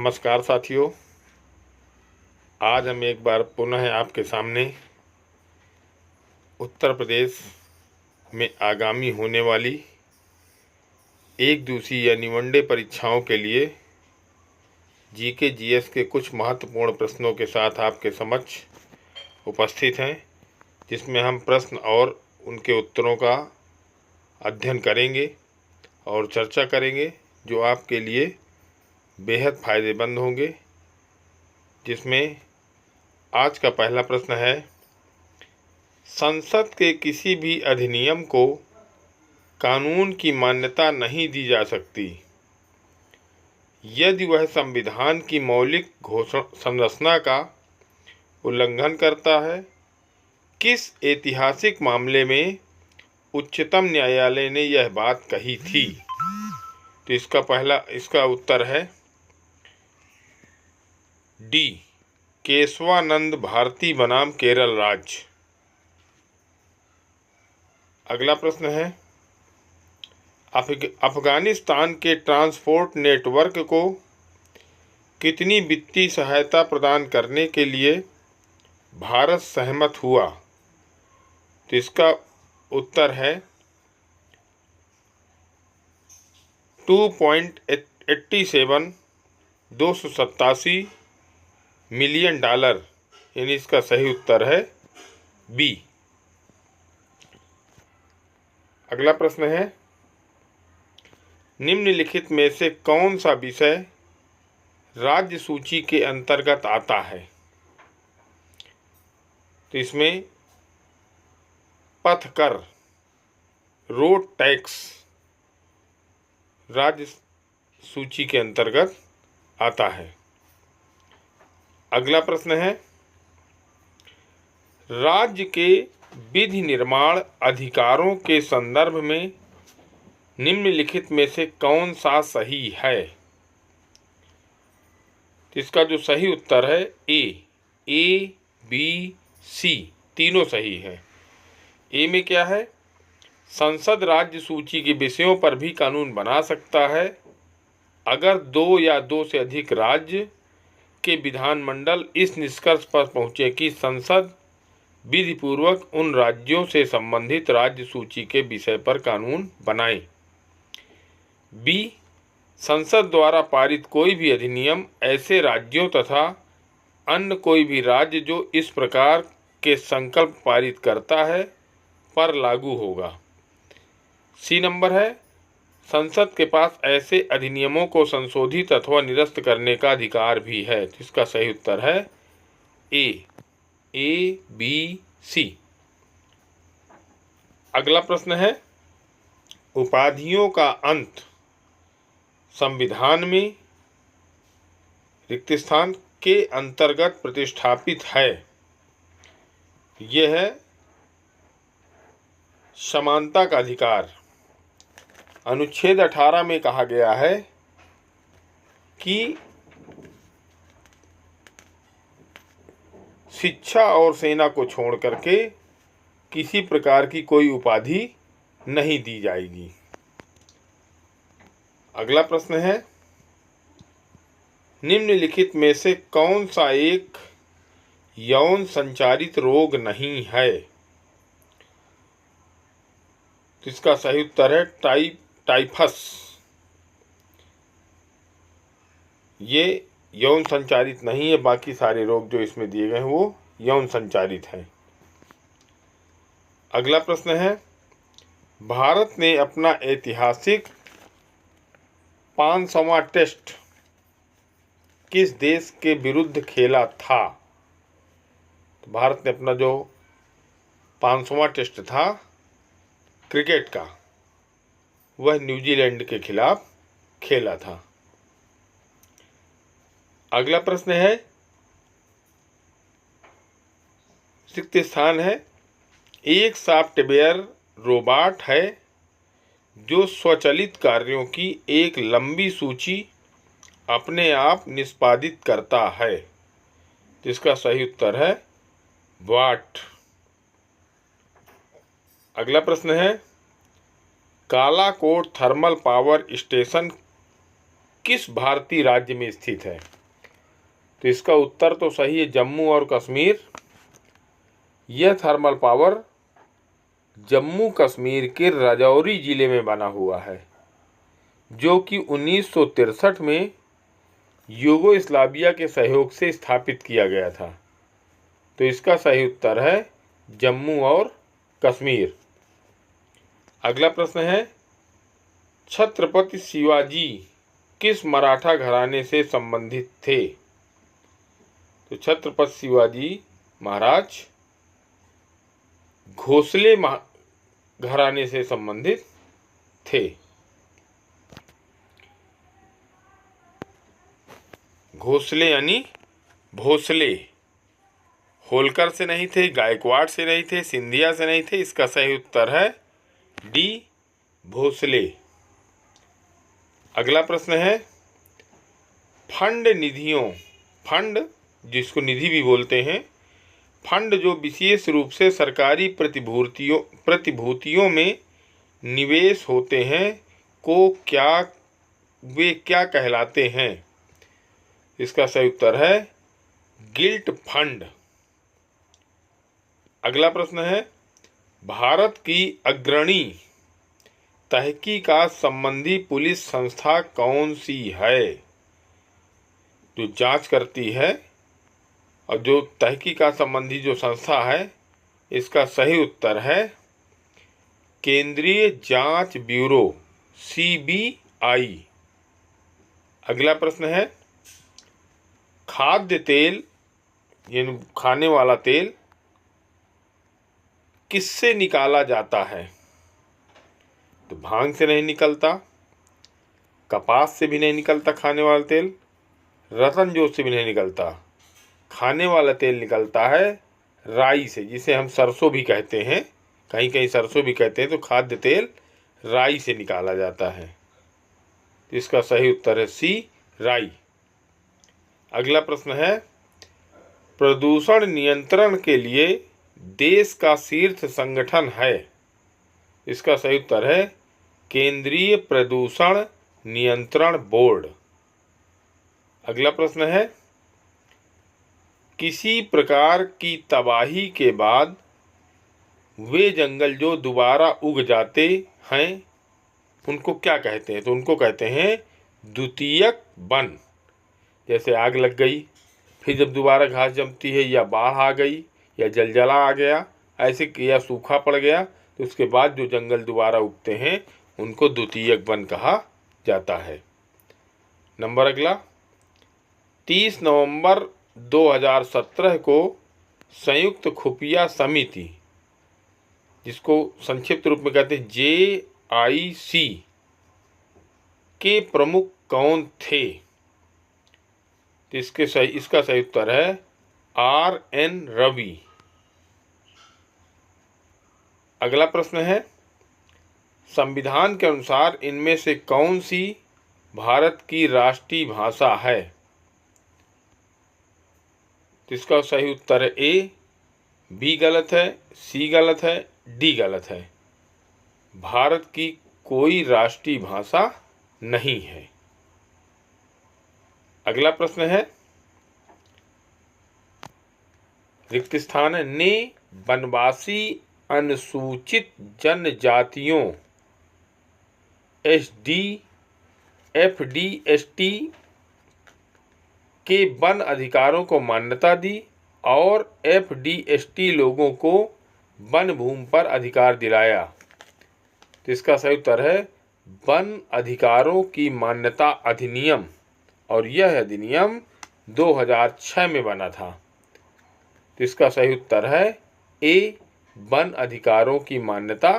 नमस्कार साथियों, आज हम एक बार पुनः आपके सामने उत्तर प्रदेश में आगामी होने वाली एक दूसरी यानी वनडे परीक्षाओं के लिए जीके जीएस के कुछ महत्वपूर्ण प्रश्नों के साथ आपके समक्ष उपस्थित हैं, जिसमें हम प्रश्न और उनके उत्तरों का अध्ययन करेंगे और चर्चा करेंगे, जो आपके लिए बेहद फ़ायदेमंद होंगे। जिसमें आज का पहला प्रश्न है, संसद के किसी भी अधिनियम को कानून की मान्यता नहीं दी जा सकती यदि वह संविधान की मौलिक संरचना का उल्लंघन करता है। किस ऐतिहासिक मामले में उच्चतम न्यायालय ने यह बात कही थी? तो इसका उत्तर है डी, केशवानंद भारती बनाम केरल राज्य। अगला प्रश्न है, अफगानिस्तान के ट्रांसपोर्ट नेटवर्क को कितनी वित्तीय सहायता प्रदान करने के लिए भारत सहमत हुआ? तो इसका उत्तर है 2.87 मिलियन डॉलर, यानी इसका सही उत्तर है बी। अगला प्रश्न है, निम्नलिखित में से कौन सा विषय राज्य सूची के अंतर्गत आता है? तो इसमें पथ कर, रोड टैक्स राज्य सूची के अंतर्गत आता है। अगला प्रश्न है, राज्य के विधि निर्माण अधिकारों के संदर्भ में निम्नलिखित में से कौन सा सही है? इसका जो सही उत्तर है ए, बी, सी तीनों सही है। ए में क्या है? संसद राज्य सूची के विषयों पर भी कानून बना सकता है अगर दो या दो से अधिक राज्य के विधानमंडल इस निष्कर्ष पर पहुंचे कि संसद विधिपूर्वक उन राज्यों से संबंधित राज्य सूची के विषय पर कानून बनाए। बी, संसद द्वारा पारित कोई भी अधिनियम ऐसे राज्यों तथा अन्य कोई भी राज्य जो इस प्रकार के संकल्प पारित करता है पर लागू होगा। सी नंबर है, संसद के पास ऐसे अधिनियमों को संशोधित अथवा निरस्त करने का अधिकार भी है। इसका सही उत्तर है ए, बी, सी। अगला प्रश्न है, उपाधियों का अंत संविधान में रिक्त स्थान के अंतर्गत प्रतिष्ठापित है। यह है समानता का अधिकार। अनुच्छेद 18 में कहा गया है कि शिक्षा और सेना को छोड़ करके किसी प्रकार की कोई उपाधि नहीं दी जाएगी। अगला प्रश्न है, निम्नलिखित में से कौन सा एक यौन संचारित रोग नहीं है? तो इसका सही उत्तर है टाइफस। ये यौन संचारित नहीं है, बाकी सारे रोग जो इसमें दिए गए हैं वो यौन संचारित हैं। अगला प्रश्न है, भारत ने अपना ऐतिहासिक 500वां टेस्ट किस देश के विरुद्ध खेला था? तो भारत ने अपना जो 500वां टेस्ट था क्रिकेट का, वह न्यूजीलैंड के खिलाफ खेला था। अगला प्रश्न है, रिक्त स्थान है, एक सॉफ्टवेयर रोबोट है जो स्वचालित कार्यों की एक लंबी सूची अपने आप निष्पादित करता है। जिसका सही उत्तर है बॉट। अगला प्रश्न है, कालाकोट थर्मल पावर स्टेशन किस भारतीय राज्य में स्थित है? तो इसका उत्तर तो सही है, जम्मू और कश्मीर। यह थर्मल पावर जम्मू कश्मीर के राजौरी जिले में बना हुआ है, जो कि 1963 में यूगोस्लाविया के सहयोग से स्थापित किया गया था। तो इसका सही उत्तर है जम्मू और कश्मीर। अगला प्रश्न है, छत्रपति शिवाजी किस मराठा घराने से संबंधित थे? तो छत्रपति शिवाजी महाराज भोसले घराने से संबंधित थे। भोसले यानी भोसले, होलकर से नहीं थे, गायकवाड़ से नहीं थे, सिंधिया से नहीं थे। इसका सही उत्तर है डी, भोसले। अगला प्रश्न है, फंड निधियों, फंड जिसको निधि भी बोलते हैं, फंड जो विशेष रूप से सरकारी प्रतिभूतियों में निवेश होते हैं को वे क्या कहलाते हैं? इसका सही उत्तर है गिल्ट फंड। अगला प्रश्न है, भारत की अग्रणी तहकीकात संबंधी पुलिस संस्था कौन सी है? जो जांच करती है और जो तहकीकात संबंधी जो संस्था है, इसका सही उत्तर है केंद्रीय जांच ब्यूरो, CBI। अगला प्रश्न है, खाद्य तेल यानी खाने वाला तेल किससे निकाला जाता है? तो भांग से नहीं निकलता, कपास से भी नहीं निकलता खाने वाला तेल, रतन जौ से भी नहीं निकलता। खाने वाला तेल निकलता है राई से, जिसे हम सरसों भी कहते हैं, कहीं कहीं सरसों भी कहते हैं। तो खाद्य तेल राई से निकाला जाता है। तो इसका सही उत्तर है सी, राई। अगला प्रश्न है, प्रदूषण नियंत्रण के लिए देश का शीर्ष संगठन है? इसका सही उत्तर है केंद्रीय प्रदूषण नियंत्रण बोर्ड। अगला प्रश्न है, किसी प्रकार की तबाही के बाद वे जंगल जो दोबारा उग जाते हैं उनको क्या कहते हैं? तो उनको कहते हैं द्वितीयक वन। जैसे आग लग गई, फिर जब दोबारा घास जमती है, या बाढ़ आ गई, या जलजला आ गया, ऐसे या सूखा पड़ गया, तो उसके बाद जो जंगल दोबारा उगते हैं उनको द्वितीयक वन कहा जाता है। नंबर अगला, 30 नवंबर 2017 को संयुक्त खुफिया समिति, जिसको संक्षिप्त रूप में कहते हैं JIC, के प्रमुख कौन थे? तो इसका सही उत्तर है RN रवि। अगला प्रश्न है, संविधान के अनुसार इनमें से कौन सी भारत की राष्ट्रीय भाषा है? तो इसका सही उत्तर है A, B गलत है, C गलत है, D गलत है। भारत की कोई राष्ट्रीय भाषा नहीं है। अगला प्रश्न है, रिक्त स्थान ने वनवासी अनुसूचित जनजातियों SD, FD, ST के वन अधिकारों को मान्यता दी और FD, ST लोगों को वन भूमि पर अधिकार दिलाया। तो इसका सही उत्तर है वन अधिकारों की मान्यता अधिनियम, और यह अधिनियम 2006 में बना था। तो इसका सही उत्तर है A, वन अधिकारों की मान्यता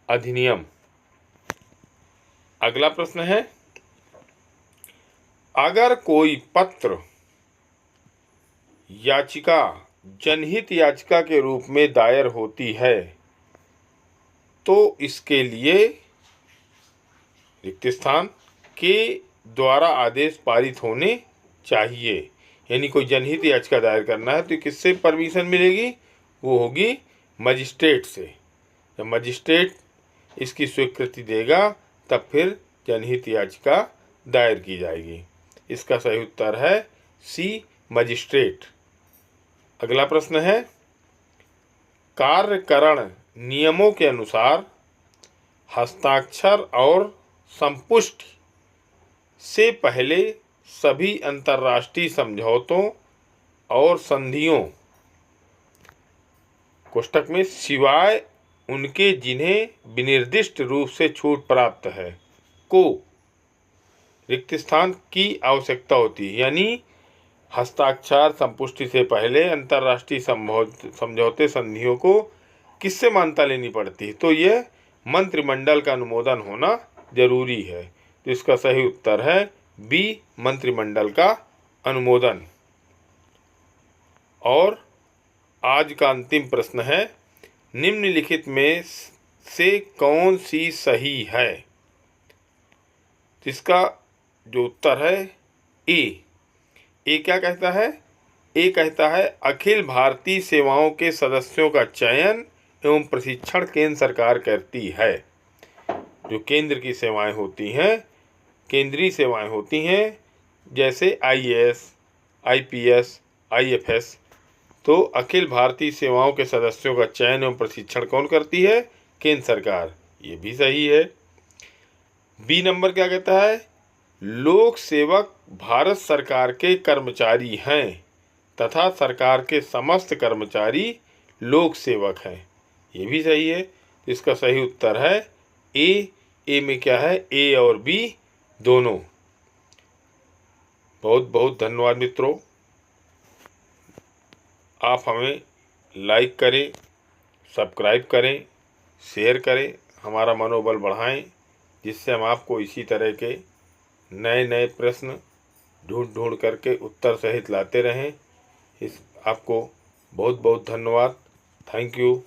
अधिनियम। अगला प्रश्न है, अगर कोई पत्र याचिका जनहित याचिका के रूप में दायर होती है तो इसके लिए रिक्त स्थान के द्वारा आदेश पारित होने चाहिए। यानी कोई जनहित याचिका दायर करना है तो किससे परमिशन मिलेगी? वो होगी मजिस्ट्रेट से। जब मजिस्ट्रेट इसकी स्वीकृति देगा तब फिर जनहित याचिका दायर की जाएगी। इसका सही उत्तर है सी, मजिस्ट्रेट। अगला प्रश्न है, कार्यकरण नियमों के अनुसार हस्ताक्षर और संपुष्टि से पहले सभी अंतर्राष्ट्रीय समझौतों और संधियों कोष्ठक में सिवाय उनके जिन्हें विनिर्दिष्ट रूप से छूट प्राप्त है को रिक्त स्थान की आवश्यकता होती है। यानी हस्ताक्षर संपुष्टि से पहले अंतर्राष्ट्रीय समझौते संधियों को किससे मान्यता लेनी पड़ती है? तो यह मंत्रिमंडल का अनुमोदन होना जरूरी है। तो इसका सही उत्तर है बी, मंत्रिमंडल का अनुमोदन। और आज का अंतिम प्रश्न है, निम्नलिखित में से कौन सी सही है? इसका जो उत्तर है ए क्या कहता है? ए कहता है अखिल भारतीय सेवाओं के सदस्यों का चयन एवं प्रशिक्षण केंद्र सरकार करती है। जो केंद्र की सेवाएं होती हैं, केंद्रीय सेवाएं होती हैं, जैसे IAS, IPS, IFS, तो अखिल भारतीय सेवाओं के सदस्यों का चयन एवं प्रशिक्षण कौन करती है? केंद्र सरकार। ये भी सही है। बी नंबर क्या कहता है? लोक सेवक भारत सरकार के कर्मचारी हैं तथा सरकार के समस्त कर्मचारी लोक सेवक हैं। ये भी सही है। इसका सही उत्तर है ए में क्या है? ए और बी दोनों। बहुत बहुत धन्यवाद मित्रों। आप हमें लाइक करें, सब्सक्राइब करें, शेयर करें, हमारा मनोबल बढ़ाएं, जिससे हम आपको इसी तरह के नए नए प्रश्न ढूंढ करके उत्तर सहित लाते रहें। आपको बहुत बहुत धन्यवाद। Thank you.